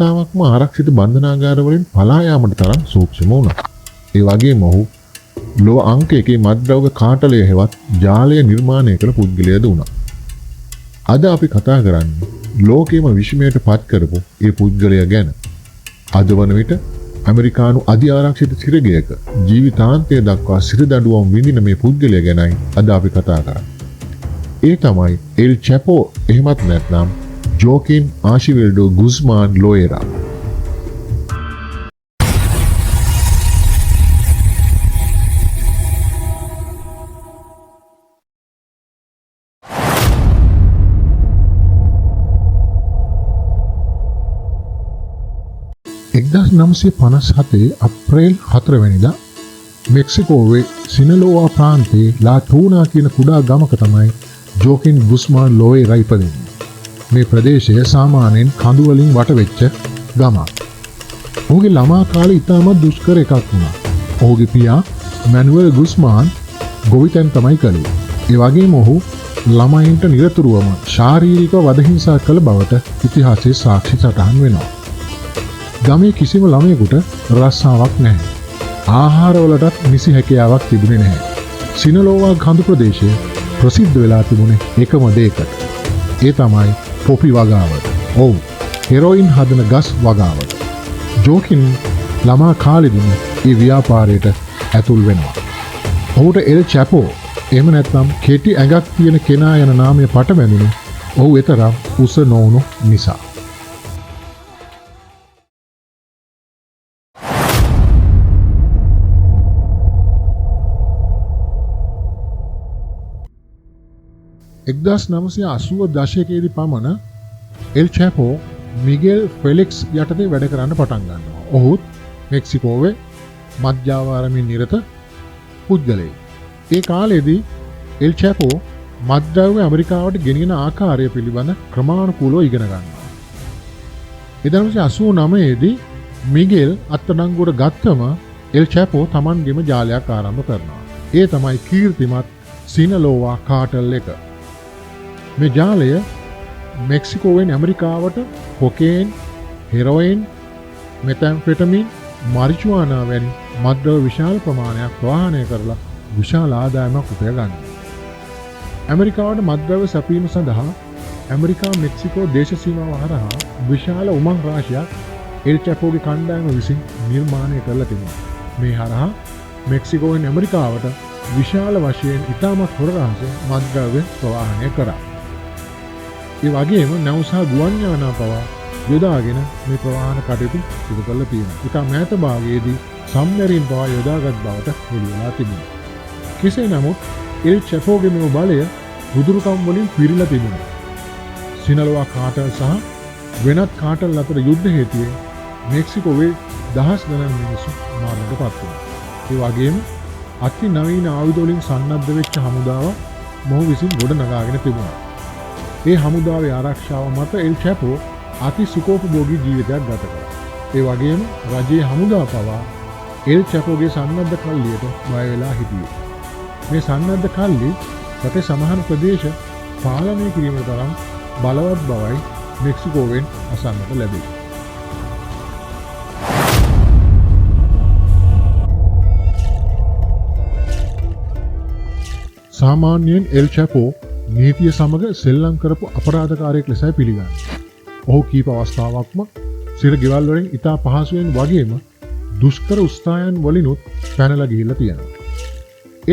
වතාවක්ම ආරක්ෂිත බන්ධනාගාරවලින් පලා යාමට තරම් සූක්ෂම වුණා. ඒ වගේම ඔහු ලොව අංක 1 මත්ද්‍රව්‍ය කාටලය හෙවත් ජාලය නිර්මාණය කළ පුද්ගලයාද වුණා. අද අපි කතා කරන්නේ ලෝකයේම විශ්මයට පත් කරපු ඒ පුද්ගලයා ගැන. අද වන විට ඇමරිකානු අධි ආරක්ෂිත සිරගයක ජීවිතාන්තය දක්වා සිරදඬුවම් විඳින මේ පුද්ගලයා ගැනයි අද අපි කතා කරන්නේ. ඒ තමයි එල් චැපෝ එහෙමත් නැත්නම් ජෝකින් ආශිවිල්ඩෝ ගුස්මාන් ලෝයරා. අප්‍රේල් 4 වෙනිදා මෙක්සිකෝවේ සිනලෝවා ප්‍රාන්තයේ ලා ටූනා කියන කුඩා ගමක තමයි ජෝකින් ගුස්මාන් ලෝයරා ඉපදෙන්නේ. මේ ප්‍රදේශය සාමාන්‍යයෙන් කඳු වලින් වටවෙච්ච ගමක්. ඔහුගේ ළමා කාලේ ඉතාමත් දුෂ්කර එකක් වුණා. ඔහුගේ පියා මැනුවෙල් ගුස්මාන් ගොවිතැන් තමයි කළේ. ඒ වගේම ඔහු ළමයින්ට නිරතුරුවම ශාරීරික වදහිංසා කළ බවට ඉතිහාසයේ සාක්ෂි සටහන් වෙනවා. ගමේ කිසිම ළමයෙකුට රස්සාවක් නැහැ. ආහාරවලටත් නිසි හැකියාවක් තිබුණේ නැහැ. සිනලෝවා කඳු ප්‍රදේශය ප්‍රසිද්ධ වෙලා තිබුණේ එකම දෙයකට. ඒ තමයි පොපි වගාවට. ඔව්, හෙරොයින් හදන ගස් වගාවට. ජෝකින් ළමා කාලෙදිම ඒ ව්‍යාපාරයට ඇතුල් වෙනවා. ඔහුට එල් චැපෝ එහෙම නැත්නම් කෙටි ඇඟක් තියෙන කෙනා යන නාමය පටබැඳුනේ ඔහු එතරම් උස නොවුණු නිසා. එක්දස් 980 දශකයේදී පමණ එල් චැපෝ මිගෙල් ෆෙලික්ස් යටතේ වැඩ කරන්න පටන් ගන්නවා. ඔහුත් මෙක්සිකෝවේ මත්ජාවාරමින් නිරත පුද්ගලයෙක්. ඒ කාලෙදී එල් චැපෝ මත්ද්‍රව්‍ය ඇමරිකාවට ගෙනියන ආකාරය පිළිබඳ ක්‍රමානුකූලව ඉගෙන ගන්නවා. 1989 දී මිගෙල් අත්අඩංගුවට ගත්තම එල් චැපෝ තමන්ගේම ජාලයක් ආරම්භ කරනවා. ඒ තමයි කීර්තිමත් සිනලෝවා කාටල් එක. මේ ජාලය මෙක්සිකෝවෙන් ඇමරිකාවට කොකේන්, හෙරොයින්, මෙතැම්ෆෙටමින්, මරිජුවානා වැනි මත්ද්‍රව්‍ය විශාල ප්‍රමාණයක් ප්‍රවාහනය කරලා විශාල ආදායමක් උපය ගන්නවා. ඇමරිකාවට මත්ද්‍රව්‍ය සැපීම සඳහා ඇමරිකා මෙක්සිකෝ දේශ සීමාව හරහා විශාල උමං රාශියක් එල් චැපෝගේ කණ්ඩායම විසින් නිර්මාණය කරලා තිබුණා. මේ හරහා මෙක්සිකෝවෙන් ඇමරිකාවට විශාල වශයෙන් ඉතාමත් හොර රහසේ මත්ද්‍රව්‍ය ප්‍රවාහනය කරා. ඒ වගේම නැව් සහ ගුවන් යානා පවා යොදාගෙන මේ ප්‍රවාහන කටයුතු සිදු කරලා තියෙනවා. ඉතා මෑත භාගයේදී සම්මරීන් පවා යොදාගත් බවට හෙළිවලා තිබුණා. කෙසේ නමුත් එල් චැපෝගේ මේ බලය බුදුරුකම් වලින් පිරීලා තිබුණා. සිනලෝවා කාටල් සහ වෙනත් කාටල් අතර යුද්ධ හේතුවෙන් මෙක්සිකෝවේ දහස් ගණන් මිනිස්සු මරණයට පත් වුණා. ඒ වගේම අති නවීන ආයුධ වලින් සන්නද්ධ වෙච්ච හමුදාවක් මොහු විසින් ගොඩ නගාගෙන තිබුණා. ඒ හමුදාවේ ආරක්ෂාව මත එල් චැපෝ අති සුඛෝපභෝගී ජීවිතයක් ගත කළා. ඒ වගේම රජයේ හමුදාව පවා එල් චැපෝගේ සන්නද්ධ කල්ලියට බය වෙලා හිටියේ. මේ සන්නද්ධ කල්ලි රටේ සමහර ප්‍රදේශ පාලනය කිරීමට තරම් බලවත් බවයි මෙක්සිකෝවෙන් අසන්නට ලැබේ. සාමාන්‍යයෙන් එල් චැපෝ නීතිය සමග සෙල්ලම් කරපු අපරාධකාරයෙක් ලෙසයි පිළිගන්නේ. ඔහු කීප අවස්ථාවක්ම සිර ගෙවල් වලින් ඉතා පහසුවෙන් වගේම දුෂ්කර උස්ථායන් වලිනුත් පැනලා ගිහිල්ලා තියෙනවා.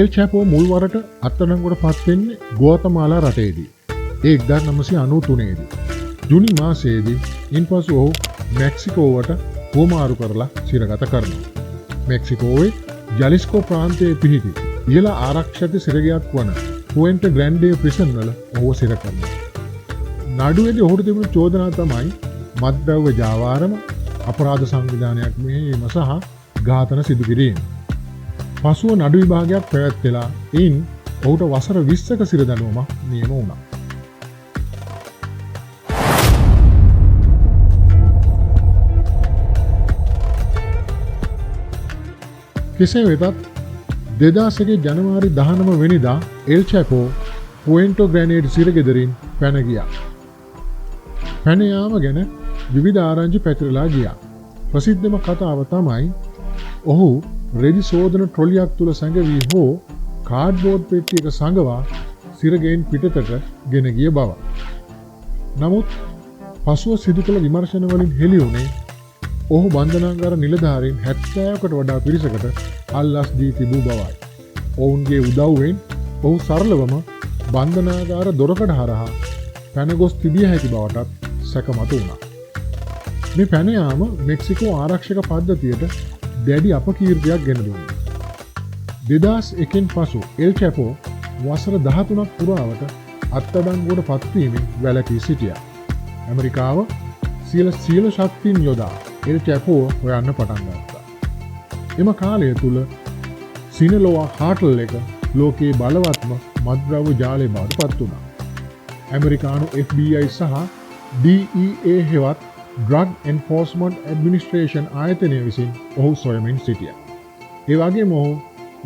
එල් චැපෝ මුල් වරට අත්අඩංගුවට පත් වෙන්නේ ගුවතමාලා රටේදී. ඒ 1993 දී. ජුනි මාසයේදී ඉන්පසු ඔහු මෙක්සිකෝවට හුවමාරු කරලා සිරගත කරනවා. මෙක්සිකෝවේ ජලිස්කෝ ප්‍රාන්තයේ පිහිටි ඉහළ ආරක්ෂිත සිරගයක් වන පුවෙන්ටේ ග්‍රැන්ඩේ ප්‍රිසන් වල ඔහුව සිර කරනවා. නඩුවේදී ඔහුට තිබුණු චෝදනා තමයි මත්ද්‍රව්‍ය ජාවාරම, අපරාධ සංවිධානයක් මෙහෙයීම සහ ඝාතන සිදු කිරීම. පසුව නඩු විභාගයක් පැවැත්වෙලා එයින් ඔහුට වසර 20ක සිරදඬුවමක් නියම වුණා. කෙසේ වෙතත් 2001 ජනවාරි 19 වෙනිදා එල් චැපෝ පුවෙන්ටෝ ග්‍රැනේඩ් සිරගෙදරින් පැන ගියා. පැන යාම ගැන විවිධ ආරංචි පැතිරලා ගියා. ප්‍රසිද්ධම කතාව තමයි ඔහු රෙදි සෝදන ට්‍රොලියක් තුල සැඟවී හෝ කාඩ්බෝඩ් පෙට්ටියක සඟවා සිරගෙයින් පිටතට ගෙන ගිය බව. නමුත් පසුව සිදු කළ විමර්ශන වලින් හෙළි වුණේ ඔහු බන්ධනාගාර නිලධාරීන් 70කට වඩා පිරිසකට අල්ලස් දී තිබූ බවයි. ඔවුන්ගේ උදව්වෙන් ඔහු සරලවම බන්ධනාගාර දොරකඩ හරහා පැන ගොස් තිබිය හැකි බවටත් සැකමතු වුණා. මේ පැන යාම මෙක්සිකෝ ආරක්ෂක පද්ධතියට දැඩි අපකීර්තියක් ගෙන දුන්නා. 2001න් පසු එල් චැපෝ වසර 13ක් පුරාවට අත්අඩංගුවට පත්වීමෙන් වැළකී සිටියා. ඇමරිකාව සියලු ශක්තියින් යොදා එල් චැපෝ හොයන්න පටන් ගත්තා. එම කාලය තුල සිනලෝවා කාටල් එක ලෝකයේ බලවත්ම මත්ද්‍රව්‍ය ජාලය බවට පත් වුණා. ඇමරිකානු FBI සහ DEA හෙවත් Drug Enforcement Administration ආයතනය විසින් ඔහු සොයමින් සිටියා. ඒ වගේම ඔහු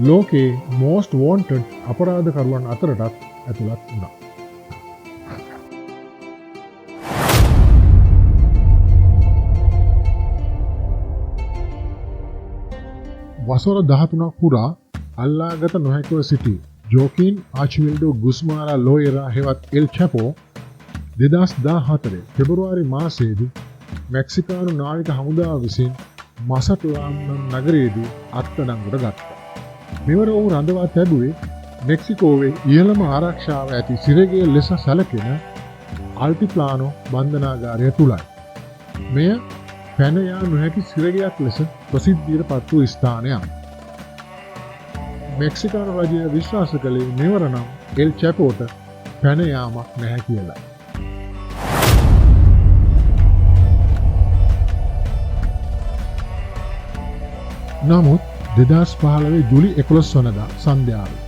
ලෝකයේ most wanted අපරාධකරුවන් අතරටත් ඇතුළත් වුණා. වසර 13ක් පුරා අල්ලාගත නොහැකිව සිටි ජෝකින් ආචිවිල්ඩෝ ගුස්මාරා ලෝයරා හෙවත් එල් චැපෝ 2014 පෙබරවාරි මාසයේදී මෙක්සිකානු නාවික හමුදාව විසින් මසට්ලාම් නගරයේදී අත්අඩංගුවට ගත්තා. මෙවර ඔහු රඳවා තැබුවේ මෙක්සිකෝවේ ඉහළම ආරක්ෂාව ඇති සිරගෙය ලෙස සැලකෙන අල්ටිප්ලානෝ බන්ධනාගාරය තුලයි. මෙය පැන යා නොහැකි සිරගයක් ලෙස ප්‍රසිද්ධියට පත් වූ ස්ථානයක්. මෙක්සිකානු රජය විශ්වාස කළේ මෙවර නම් එල් චැපෝට පැන යාමක් නැහැ කියලා. නමුත් 2015 ජුලි 11 වනදා සන්ධ්‍යාවේ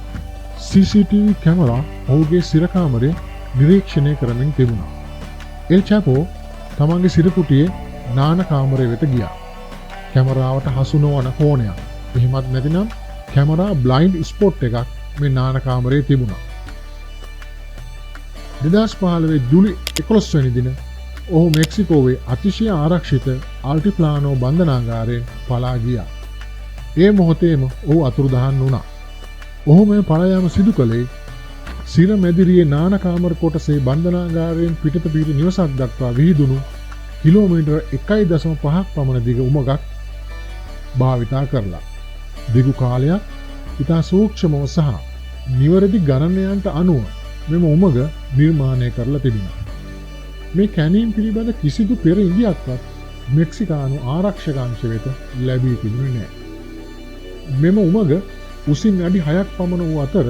CCTV කැමරා ඔහුගේ සිරකාමරය නිරීක්ෂණය කරමින් තිබුණා. එල් චැපෝ තමන්ගේ සිරකුටියේ නාන කාමරය වෙත ගියා. කැමරාවට හසු නොවන කෝණයක්. එහෙමත් නැතිනම් කැමරා බ්ලයින්ඩ් ස්පොට් එකක් මේ නාන කාමරයේ තිබුණා. 2015 ජුලි 11 වෙනි දින ඔහු මෙක්සිකෝවේ අතිශය ආරක්ෂිත අල්ටිප්ලානෝ බන්ධනාගාරයෙන් පලා ගියා. ඒ මොහොතේම ඔහු අතුරුදහන් වුණා. ඔහු මේ පලායාම සිදු කළේ සිර මැදිරියේ නාන කාමර කොටසේ බන්ධනාගාරයෙන් පිටත පිහිටි නිවසක් දක්වා විහිදුණු කිලෝමීටර් 1.5ක් පමණ දිග උමගක් භාවිතා කරලා. දිගු කාලයක් ඉතා සූක්ෂමව සහ නිවැරදි ගණනයන්ට අනුව මෙම උමග නිර්මාණය කරලා තිබුණා. මේ කැණීම් පිළිබඳ කිසිදු පෙර ඉඟියක්වත් මෙක්සිකානු ආරක්ෂක අංශ වෙත ලැබී තිබුණේ නැහැ. මෙම උමග උසින් අඩි 6ක් පමණ වූ අතර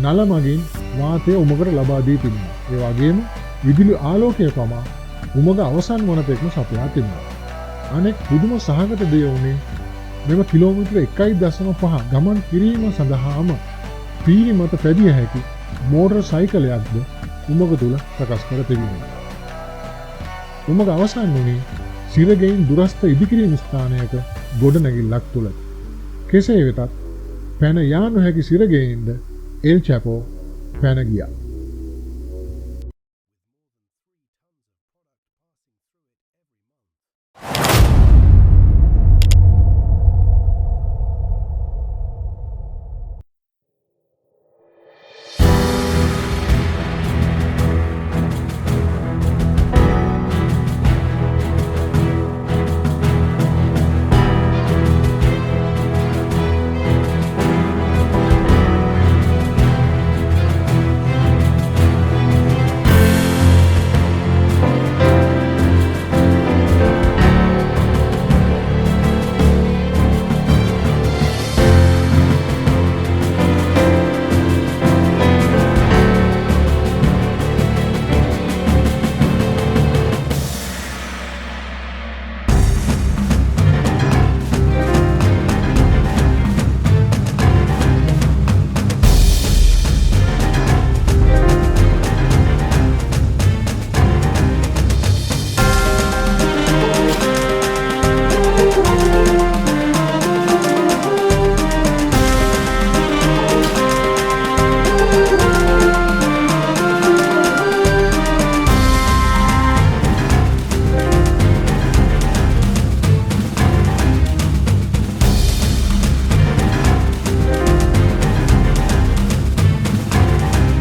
නල මගින් වාතය උමගට ලබා දී තිබුණා. ඒ වගේම විදුලි ආලෝකය පමා උමග අවසන් වන තෙක්ම සපයා තිබුණා. අනෙක් පුදුම සහගත දේ වුණේ මෙම කිලෝමීටර 1.5 ගමන් කිරීම සඳහාම පීරි මත පැදිය හැකි මෝටර් සයිකලයක්ද උමග තුල සකස් කර තිබුණා. උමග අවසන් වුණේ සිරගෙයින් දුරස්ත ඉදිකිරීම ස්ථානයක ගොඩනැගිල්ලක් තුල. කෙසේ වෙතත් පැන යා නොහැකි සිරගෙයින්ද එල් චැපෝ පැන ගියා.